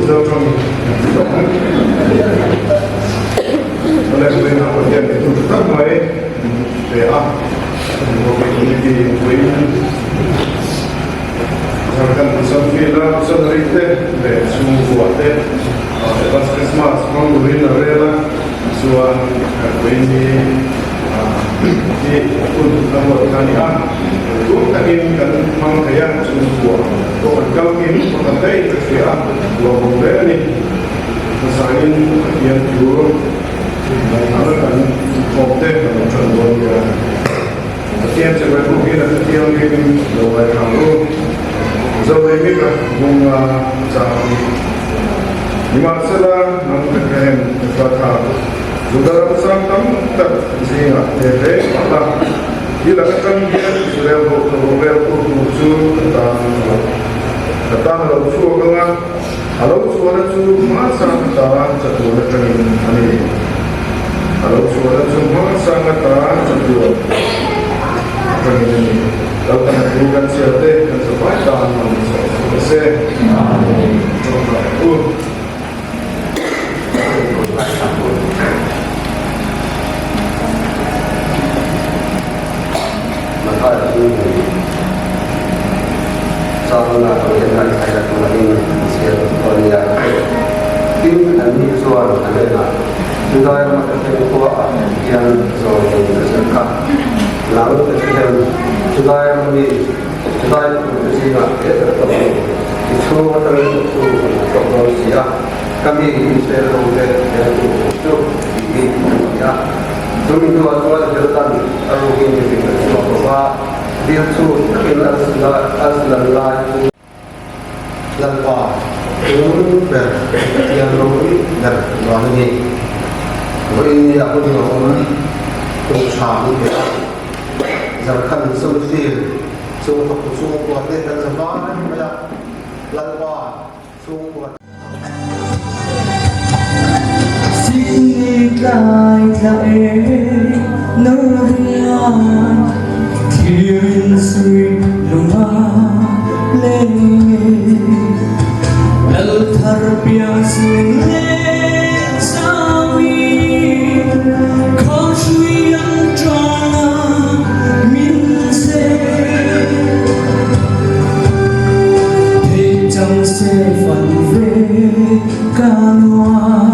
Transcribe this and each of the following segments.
giờ trong hôm nay tôi làm một件để tôi rất mới để ăn một cái gì với thằng con sân phi là sân rít để xuống buổi tết để bắt Christmas con người là về là xuống với thì cũng là một cái ăn cũng cái cần mang thời gian xuống buổi có một câu kín một cái đấy cái ăn của một bé này misalnya yang dulu ada kan hotel kan contoh ya setiap sebab mungkin setiap mungkin dua kamu jauh ini kan bunga saham di masa nanti kan kata juga rasa kamu tak sehingga apa bila kan dia sudah muncul tentang lalu dengan kalau suara itu sangat tahan satu orang ini. Kalau suara itu sangat tahan satu orang ini. Kalau kita bukan siapa dan sebab tahan manusia. Maka itu sahaja yang saya kemarin Korea, tim dan visual adalah juga yang mengatakan bahwa yang soal tersebut, lalu kemudian juga yang berisikan itu adalah itu kami bisa melihat itu ya, itu adalah jalan arus ini bahwa dia itu kita asal lain lalpa itu yang lori dan wangi. Ini aku di bawah ini berusaha untuk jarkan solusi, sungguh kuat dan semangat banyak lalpa sungguh. Xin lại lại nơi thiên suy lùng lên terbiasa sami kau yang jana minse hejam se fanve kanwa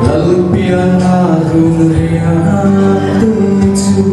alpiana rumria tuju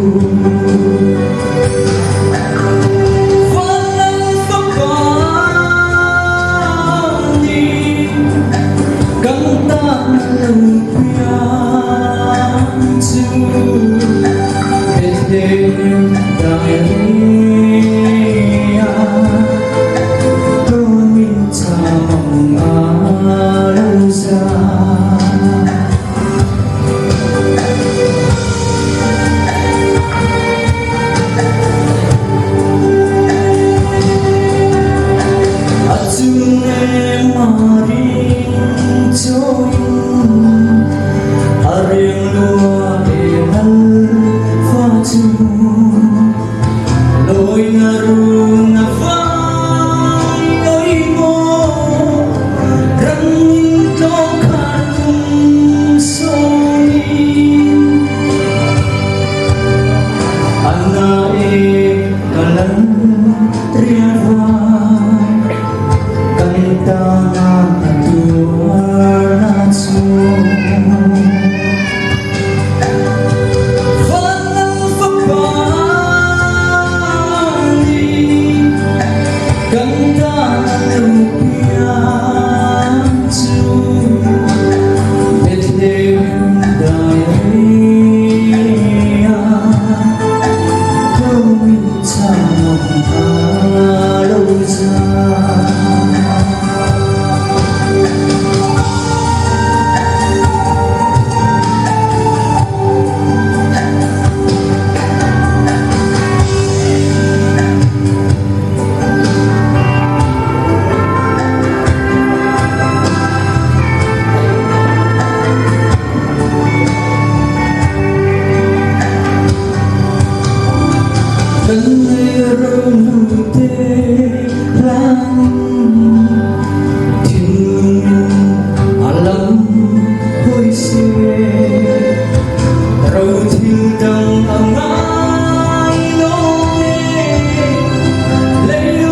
til dang angai lo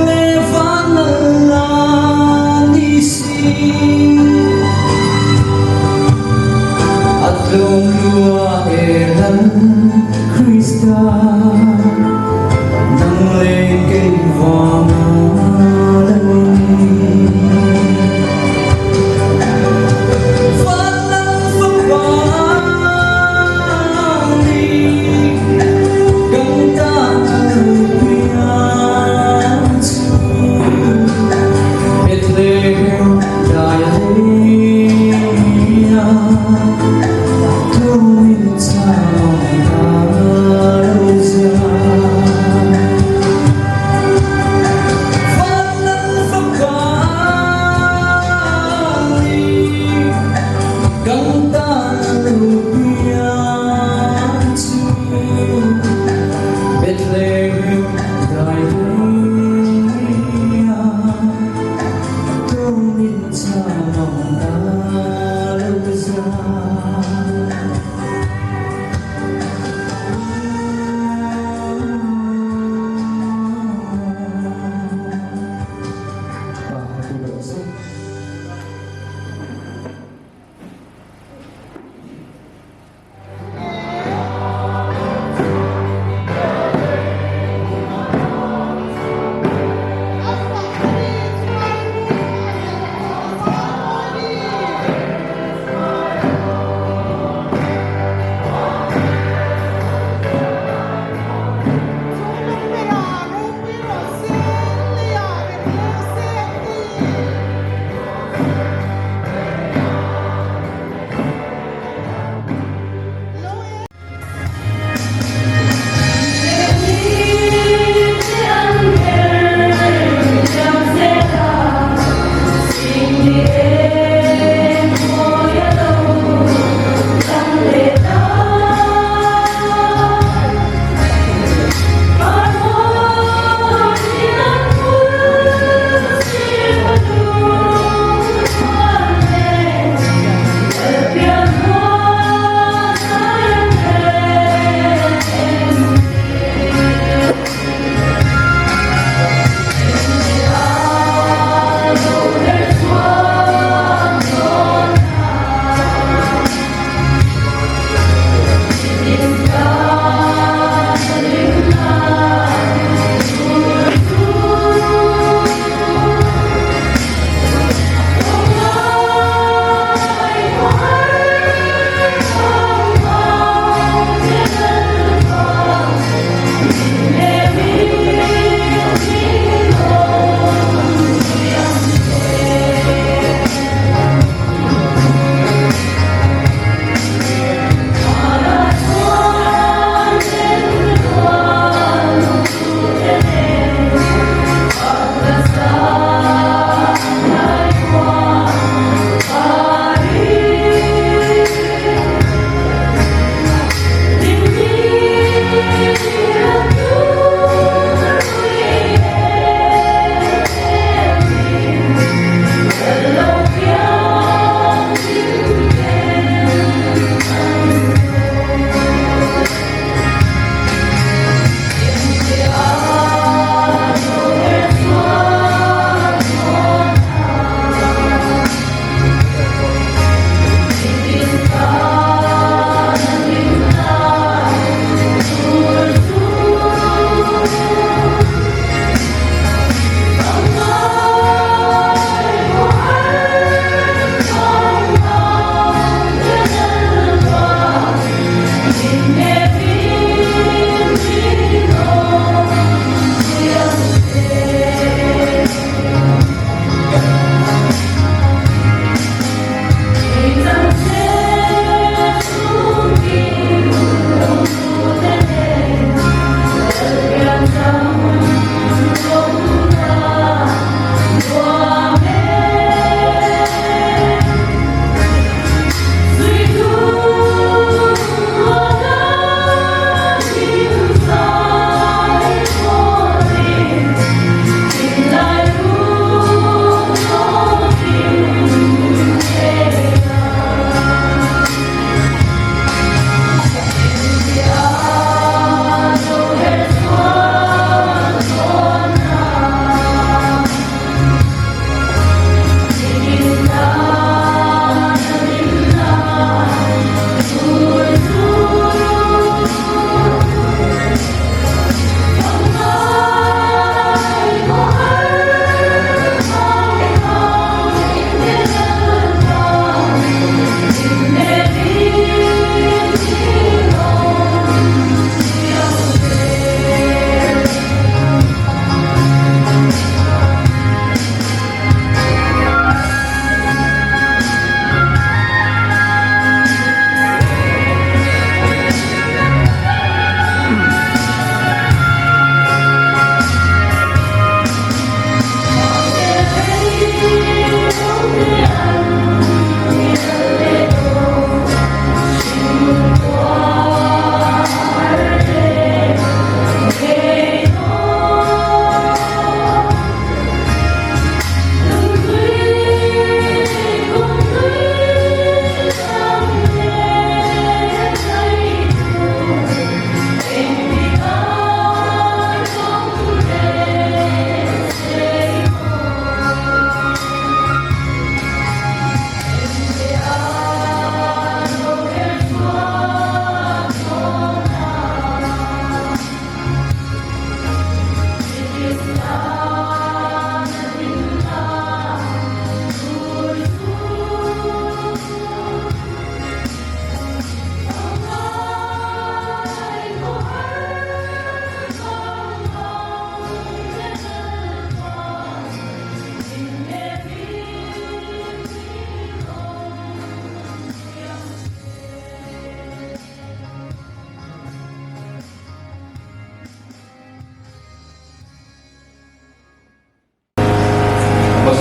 le van la ni si at long lua elan Krista nang le kay vang Hãy subscribe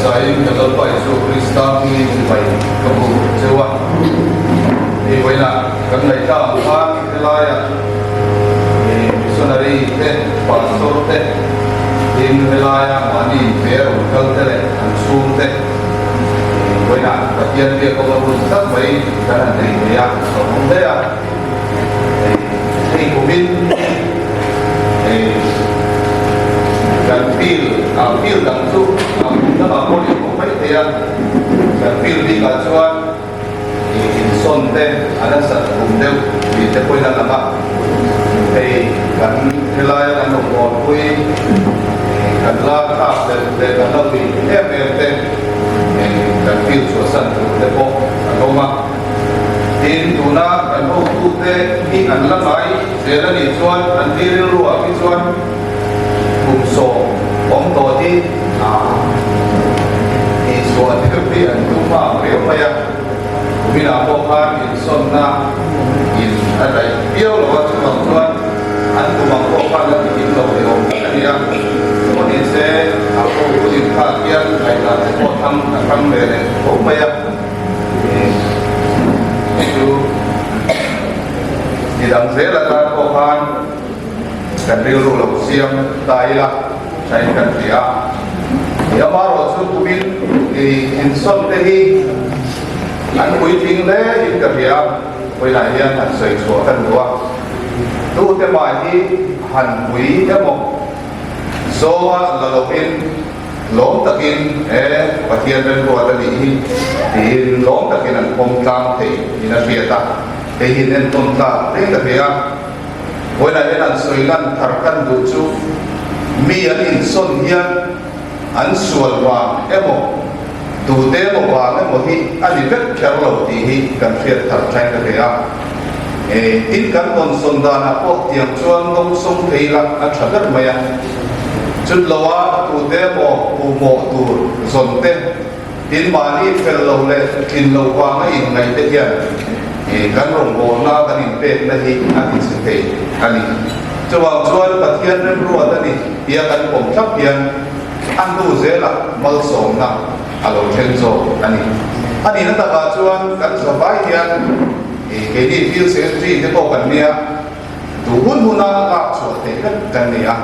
sai kalau pai so Krista ni pai kamu jawa ni wala kan lai ta ha kelaya ni missionary te pastor te in kelaya mani fair kal te ansum te wala patian dia ko pun tak mai kan ni ya so dia ya ni kumin dan pil dan tu nama boleh buat dia dan pil di kacuan in sonte ada satu benda di tepi dalam apa kan kelaya kan buat kui kan lah dan kan lebih MFT dan pil suasan tepo agama in tuna kan ukute ni kan lamai saya ni cuan antir luar cuan so bóng tổ đi thì số tiếp đi anh cũng vào nếu mà ya vì là bộ phận in son na in anh ấy yêu là what chúng tôi anh cũng bằng bộ phận là in lâu thì ông anh ya cho nên sẽ học bộ in phát triển hay là bộ thăm về này cũng mà ya thì đằng dưới là ta bộ phận kan rio lo siam taila sai kan dia ya maro su kubin di inson te hi an kui ting le in ka dia koi la ya an sai so kan do tu te mai hi han kui te mo so la lo in lom takin pathian ben ko ta ni hi in lom takin an pom tang te ina pia ta te hi nen tom ta te ka dia với lại anh soi lan thar kan du chu mi an in son hian an sual wa emo tu te mo wa emo hi ani vet kher lo ti hi kan fiat thar trai ka ya in kan kon son da na po tiang chuan dong song thei la a thagat maya chut lawa tu te mo u mo tu zon te in mani fel lo le in lo wa ma in ngai te hian kan rong bo na kan in pe na hi ani se pe ani chuan chuan pathian ren ruwa ta ni ia kan pom thap hian an tu zela mal som na alo chen zo ani na ta ba chuan kan so bai hian ke ni fil se tri te ko kan nia tu hun huna ka chu te kan nia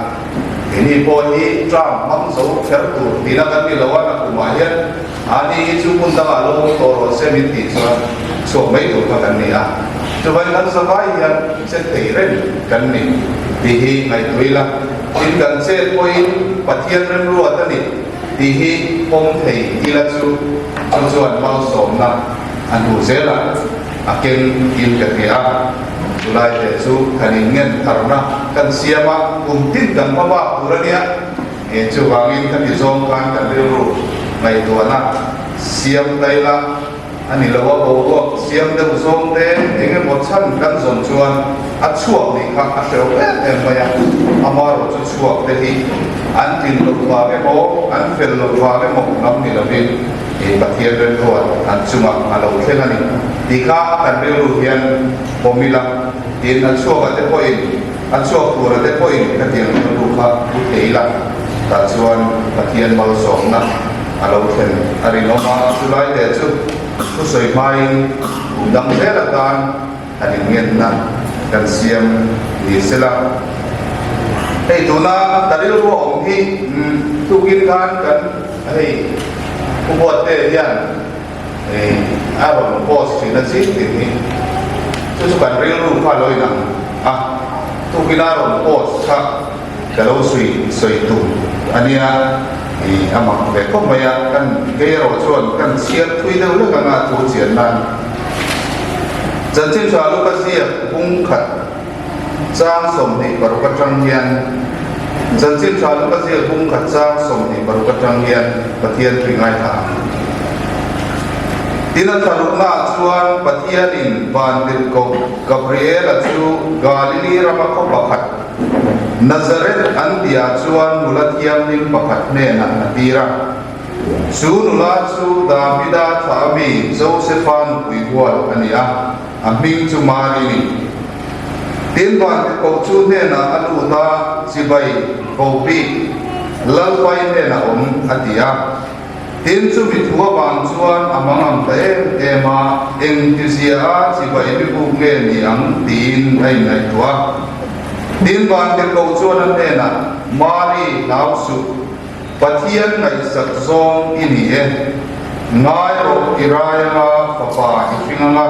ke ni po hi tram mam zo kher tu dina kan ni lawa na ku ma hian ani chu kun ta lo to ro se mi ti chuan so mấy tuổi mà cần này cho vậy hắn sẽ phải hiện sẽ thấy lên cần này thì hi ngày tuổi là in cần sẽ coi bắt hiện lên luôn đó này thì hi không thấy thì là chú anh bao sống na anh đủ sẽ là akin in cái gì lại để chú thành nhân thằng na cần xem mà cùng tin cần mà ba tuổi này chú vàng in cái gì giống cần lưu ngày tuổi na xem đây là anh ấy là bao gồm xem được giống thế những một chân căn dồn chuan ăn chuộc thì khác ăn sầu em bây giờ amaro cho chuộc thế thì ăn tin lục vào cái bố ăn phèn lục vào cái mộc nấm thì là bên thì bát thiên bên thôi ăn chung ăn lẩu thế này thì khác ăn bên lục hiền bom mì lăng thì ăn chuộc ở đây coi ăn chuộc của ở đây coi cái tiền lục khác thế là ta chuan bát thiên bao sống na ăn lẩu thế này nó mà chú lại để chú tu soi mai dang thế là tan anh nghiền na cần xem thì sẽ là hey tu na tadi lu ông thì tu kinh kan kan hey ku buat te hian aron post thì nó xí thì tu sukan real lu pha loi na tu kinh aron post ha kalau sui tu ania ama về có mấy căn cái rồi chuan căn xiết thui đâu nữa cả ngã thu chiến nan dân trên xóa lúc cái gì cũng khẩn trang sổng thì bảo cái trang hiền dân trên xóa lúc cái gì cũng khẩn trang sổng thì bảo cái trang hiền và thiên thủy ngay thả tin là lúc nào chuan và thiên in van đến cầu Gabriel là chu Galilee ra mà không bảo khẩn Nazareth andia chuan mulatiam ning pakhat ne na tira sunula chu Davida thami Josephan puiwal ania aming chu mari ni tin ban ko chu ne na anu ta sibai ko pi lalpai ne na atia tin chu mi thua bang chuan amangam ta ema enthusiast chi bai mi bu nge ni ang tin ai nai tua tin ban te ko chuan an ne na mari lau su pathian ngai sak zong ini ngai ro kiraya papa ifinganga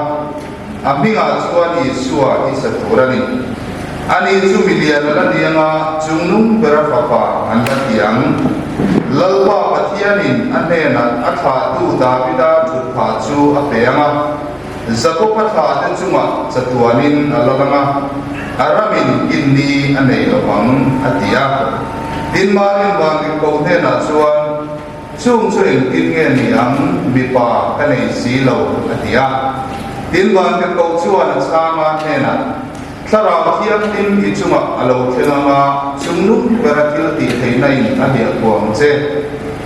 aminga chuan isua isaturani ani chu milian la dianga chungnung bera papa an la tiang lalpa pathianin anena atha tu davida thutha chu apeanga zako patha te chunga chatuanin alalanga aramin inni anei lawang atia tin marin bang ko the na chuan chung chuin tin nge ni ang mipa kanei si lo atia tin bang ko chuan chama thena thara thiam tin ki chunga alo thelanga chungnu berakil ti theinai ahia kuang che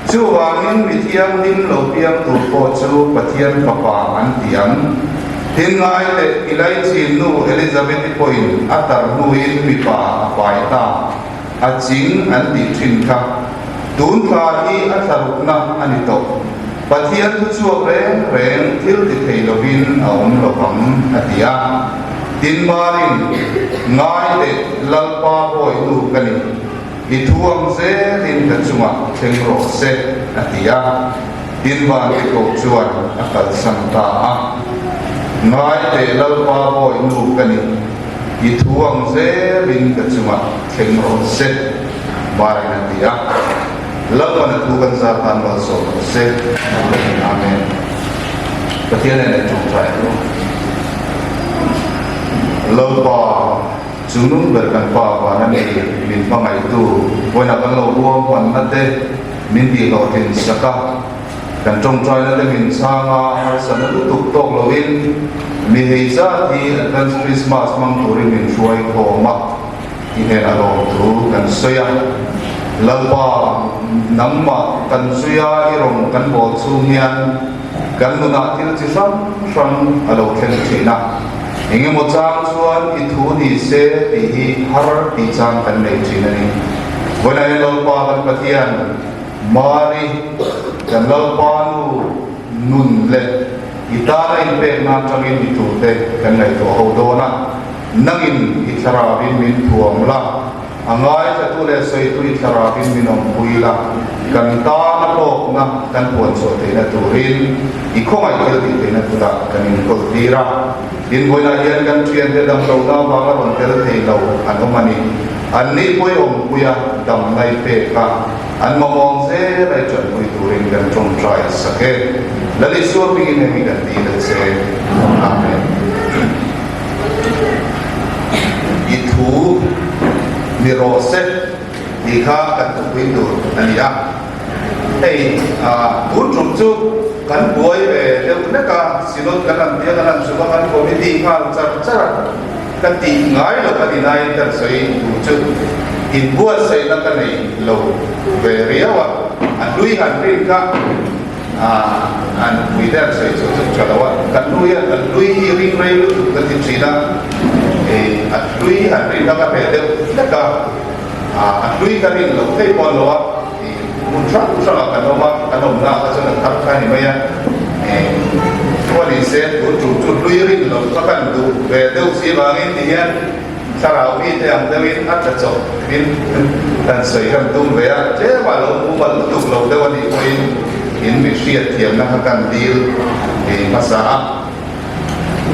chuwangin mithiam nim lo piam tu ko chu pathian papa an tiam tin ngai te ilai chin nu Elizabeth point atar nuin mipa paita aching an ti thin kha tun kha hi atharukna anito pathian tu chu reng thil ti theilovin aum lovam atia tin marin ngai te lalpa boy nu kani ithuam se tin ka chunga thengro se atia tin ban ke ko chuan akal samta a ngai te lalpa boy nu kani ithuam se rin ka chunga thengro se marin atia lalpa tu kan sa tan wal so se amen pathian ne chung trai lalpa chunung berkan pa wana ni min pangai tu poina kan lo buang wan nate min di lo tin saka kan trong trai nate min sanga sana tu tuk tok lovin mi heisa ti kan Christmas mang turi min shuai ko ma ine alo tu kan soya lalpa namma kan suya irong kan bo chumian kan nuna til chi sam alo khen china inge mo chang chuan I thu ni se ti hi har ti chang kan nei chinani bona lo pa kan pathian mari kan lo pa nu nun le itara in pe na changin I thu te kan nei to ho do na nangin ithara bin min thuam la angai ta tu le sei tu ithara bin min om puila kan ta na ko na kan puan so te na turin I khongai kel ti te na tu da kan in ko tira in boina yan kan trian de dam lo na ba ga ron tel thei lo an omani an ni poi om puya dam nai pe ka an ma mong se lai chan pui turin kan trong trai sake lali so pi ne mi kan ti le se amen I thu ni ro se I kha kan tu pui tu ania ei bun chung chu kan buai ve le na ka silot kan am dia kan am su kan committee khal char kan ti ngai lo kan inai kan sei tu chu in buat sei na kan nei lo ve riawa an lui han rin ka an we der sei chu chalawa kan lui ring rei kan ti china an lui han rin ka pe de na ka an lui kan rin lo kai pon lo mun tra kan no ma kan no na ka chana kap ka ni maya ko ni se tu lui rin lo ka kan du ve de si ba ngi ti ya sarau ni te am de win at cha cho bin tan sei ham tum ve ya che ba lo mu ba tu lo de wa ni ko in mi sia tiam na kan dil masa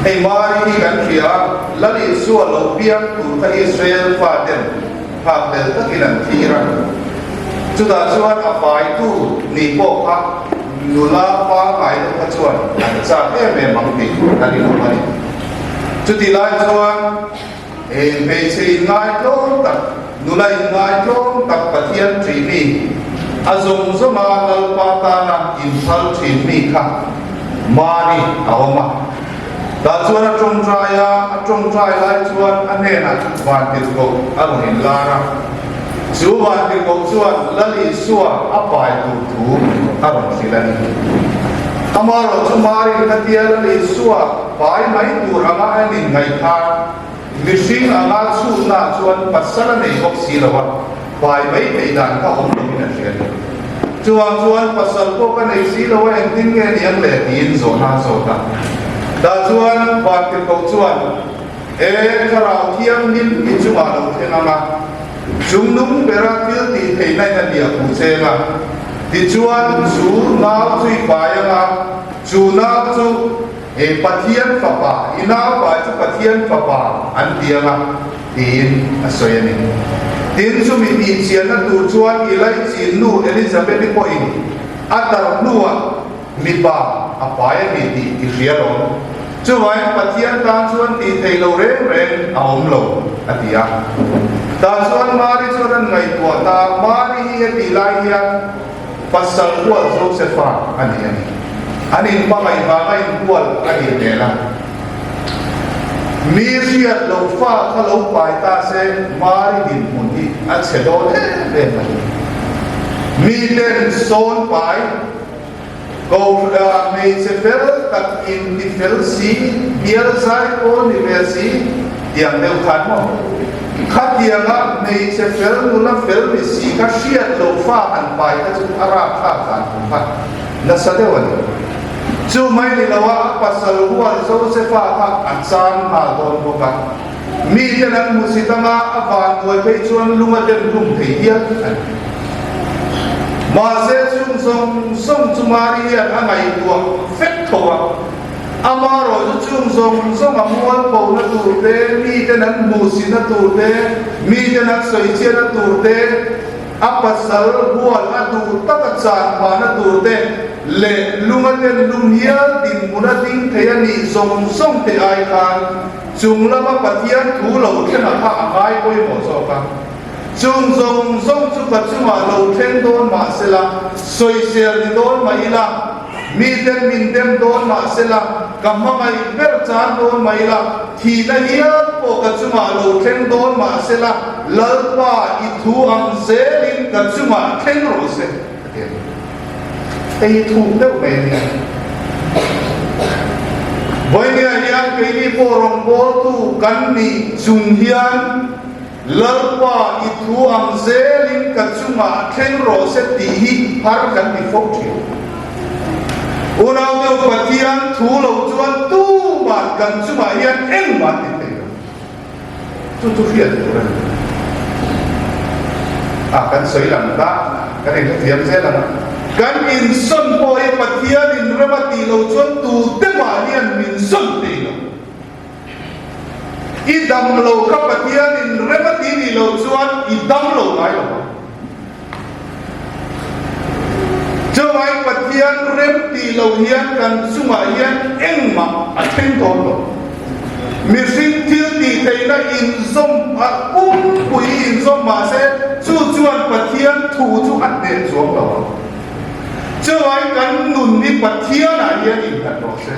ei mari kan kia lali su lo piang tu ta Israel fa den ha del ta kilan tira chuda chuan a pai tu ni po kha nula pa ngai ta chuan an cha em mang ti ani lo mani chuti lai chuan me sei ngai lo ta nula ngai lo ta pathian tri ni azong zoma lal pa ta na in thal tri ni kha mari awama ta chuan a trong trai lai chuan ane na van ti ko along in lara chuan ti ko chuan lali suwa apai tu thu arong silani amaro chumari natia lali suwa pai mai tu rama ani ngai tha mishing anga su na chuan pasala nei bok silawa pai mai pe dan ka om ni na sian chuan pasal ko ka nei si lo en tin nge ni ang le tin zo na zo ta da chuan ba ke ko chuan karau thiam nin ki chunga lo thena ma chungnung bera thil ti thei nai na dia ku che ma ti chuan chu na chui pa ya ma chu na chu pathian fa pa ina pa chu pathian fa pa an dia ma tin asoyani tin chu mi ti chian na tu chuan ilai chin nu Elizabeth ko in atar nuwa mi ba apaya mi ti ki rialo chuan pathian ta chuan ti thei lo re aom lo atia ta chuan mari chuan ngai tua ta mari hi ti lai hian pasal kual Josepha ani anin pa mai ba mai kual ani nela mi riat lo fa kha lo pai ta se mari din mun hi a chedo le mi den son pai go me se fel tak in di fel si biar sai ko ni ve si yang deu khat mo khat dia ga me se fel nu la fel mi si ka riat lo fa an pai ta chu ara kha kan khat na sa de wa chu mai ni lawa pasal huwa Josepha ka achan ha don ko ka mi jalan musitama avan ko pe chuan lunga den lum thei dia ma se chung song chumari ya angai tua fet thowa amaro chung song amuan po na tu te mi jalan musina tu te mi jalan soi che na tu te apasal huwa na tu takachan pa na tu te le lungaten lumhia din muna ding thayani song te ai khan chung lama pathian thu lo thena kha amai koi mo so ka chung song chu ka chuma lo then don ma sela soi sel ni don mai la mi den min dem don ma sela kamai ber chan don mai la thi la hia po ka chuma lo then don ma sela lalpa I thu ang selin ka chuma then ro se ei thu đâu mẹ nè với nè hian cái đi po rong bo tu kan ni chung hian lalpa I thu ang selin ka chuma then ro se ti hi har kan ni fok thi unau do pathian thu lo chuan tu ma kan chuma hian en ma ti te tu hian kan soi lam ta kan ni thiam se la kan in son boy pathian in ramati lo chuan tu te ma hian min son te lo I dam lo ka pathian in ramati ni lo chuan I dam lo lai lo chawai pathian rem ti lo hian kan suma hian engma a theng ton lo mi sin thil ti theina in zom a pui in zom ma se chuan pathian thu chu at de chuang lo chawai kan nun ni pathian a hian in kan ro se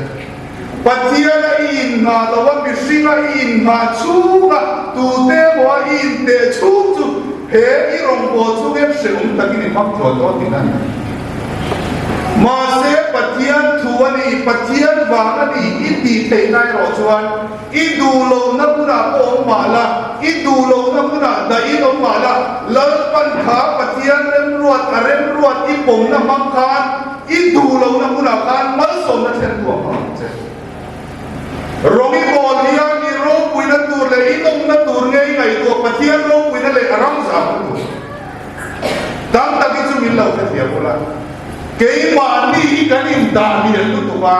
pathian a in na lawa mi sin a in na chu ga tu te mo in te chu he I rong bo chu ge se takin mak thon to tinan ma se pathian thu ani pathian wa ani I ti thei nai ro chuan I du lo na pura o ma la I du lo na pura da I o ma la lal pan kha pathian rem ruat I pom na mang khan I du lo na pura khan mal som na then tu ma rongi bol nia ni ro pui na tur le I tom na tur ngai tu pathian ro pui na le aram sa tu dang ta ki chu min lo ka thia bola kei ma ni kan in da ni tu ba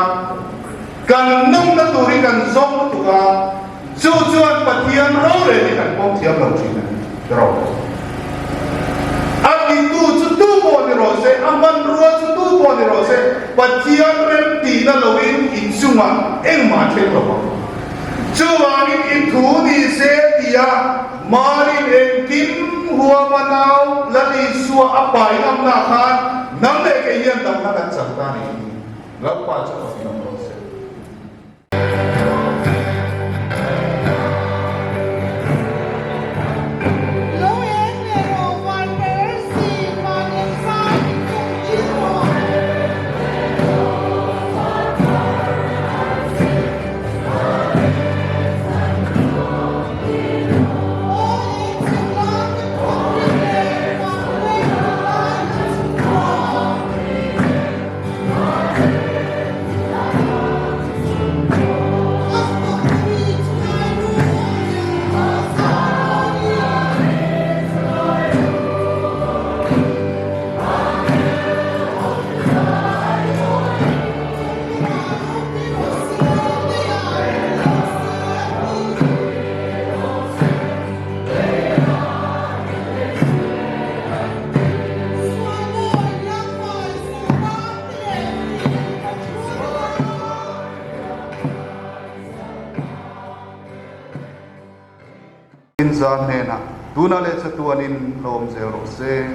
kan nong na turi kan zong tu ba chuan pathian ro le ni kan pom thiam lo chi na ro aki tu po ni ro se aman ro tu po ni ro se pathian rem ti na lo in suma eng ma the lo chuan in thu ni se tia mari en kim huwa manau lali suwa apai am na khan nam le ke hian dam na kan chang ta ni lo pa chu ko ni ro se Oh zan hena. Tuna le sa tuanin lom zero se.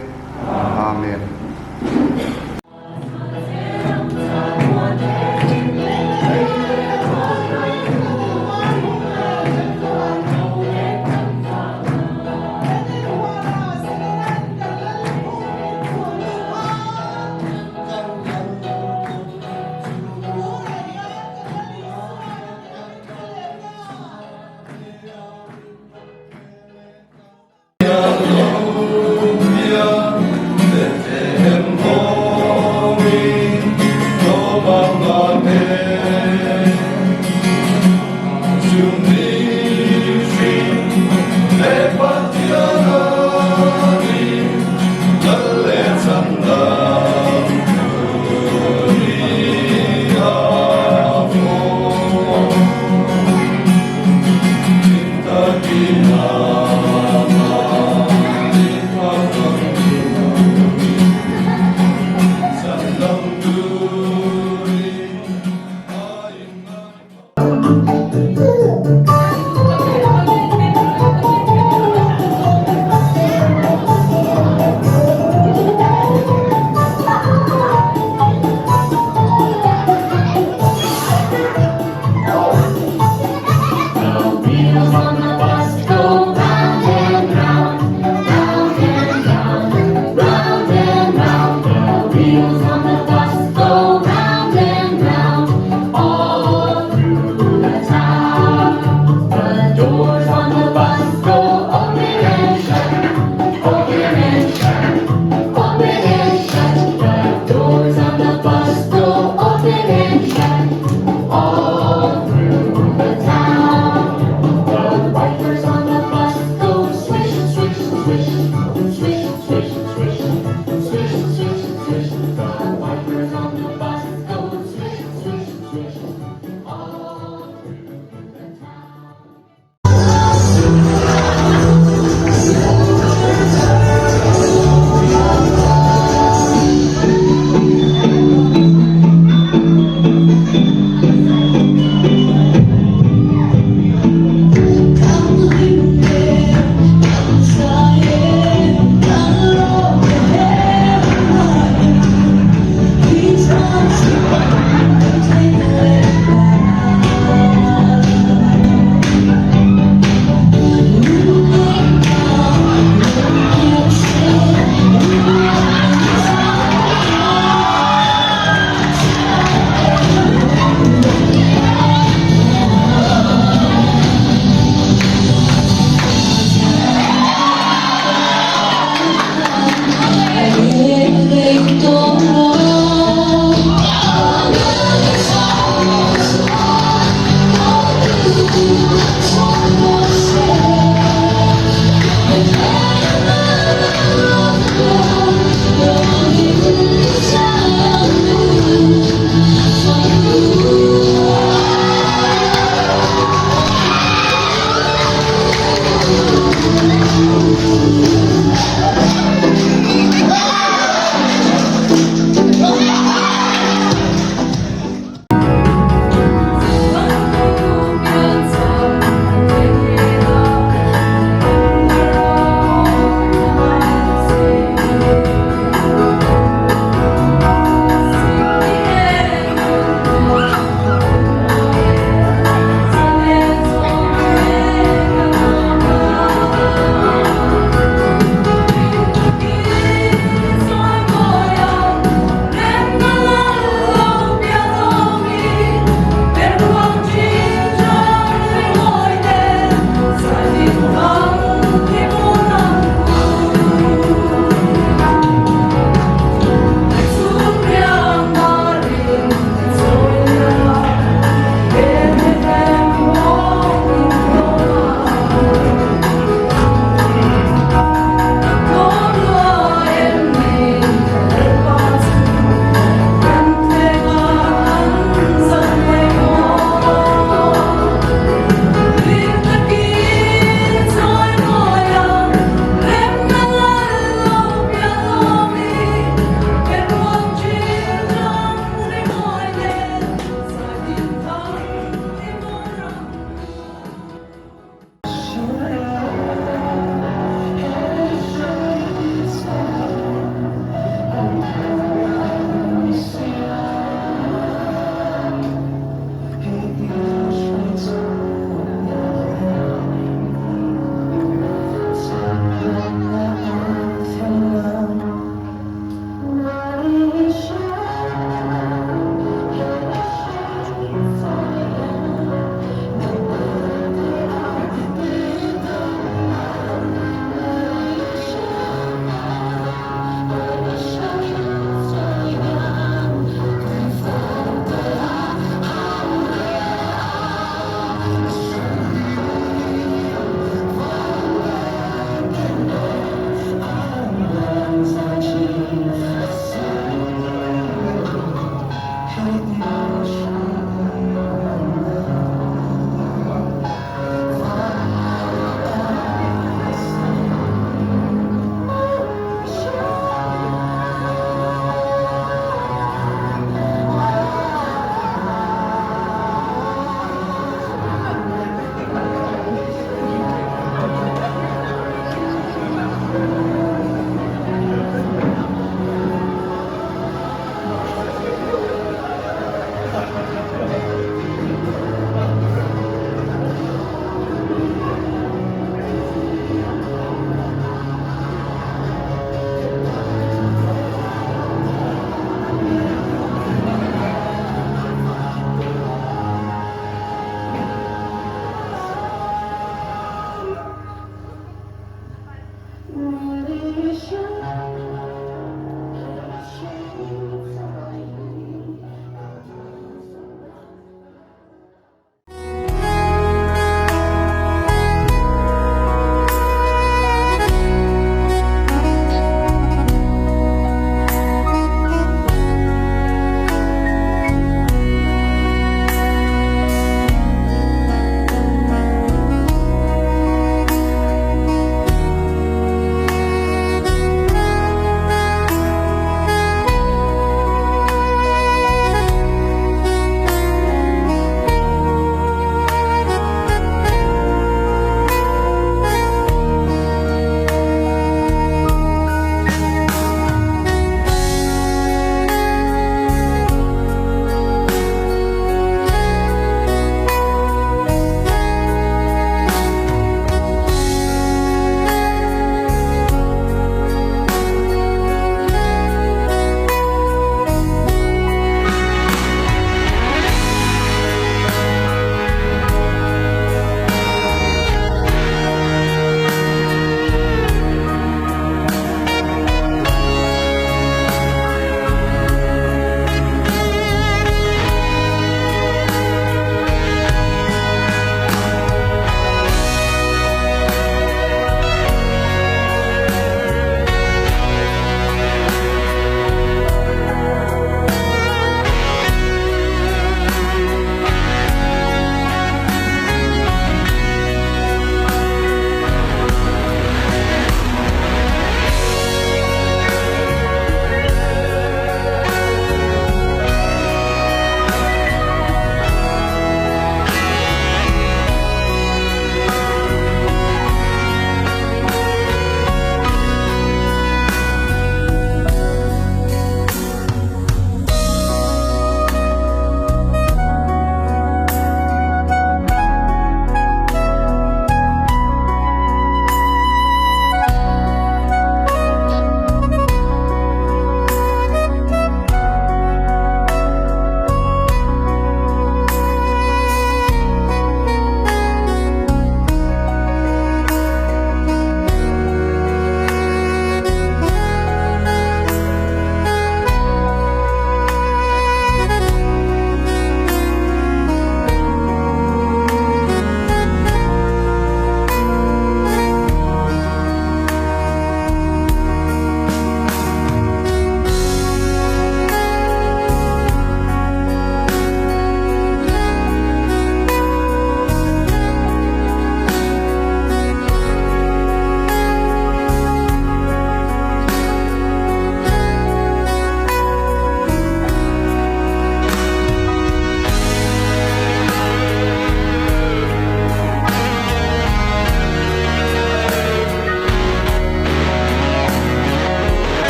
Amen.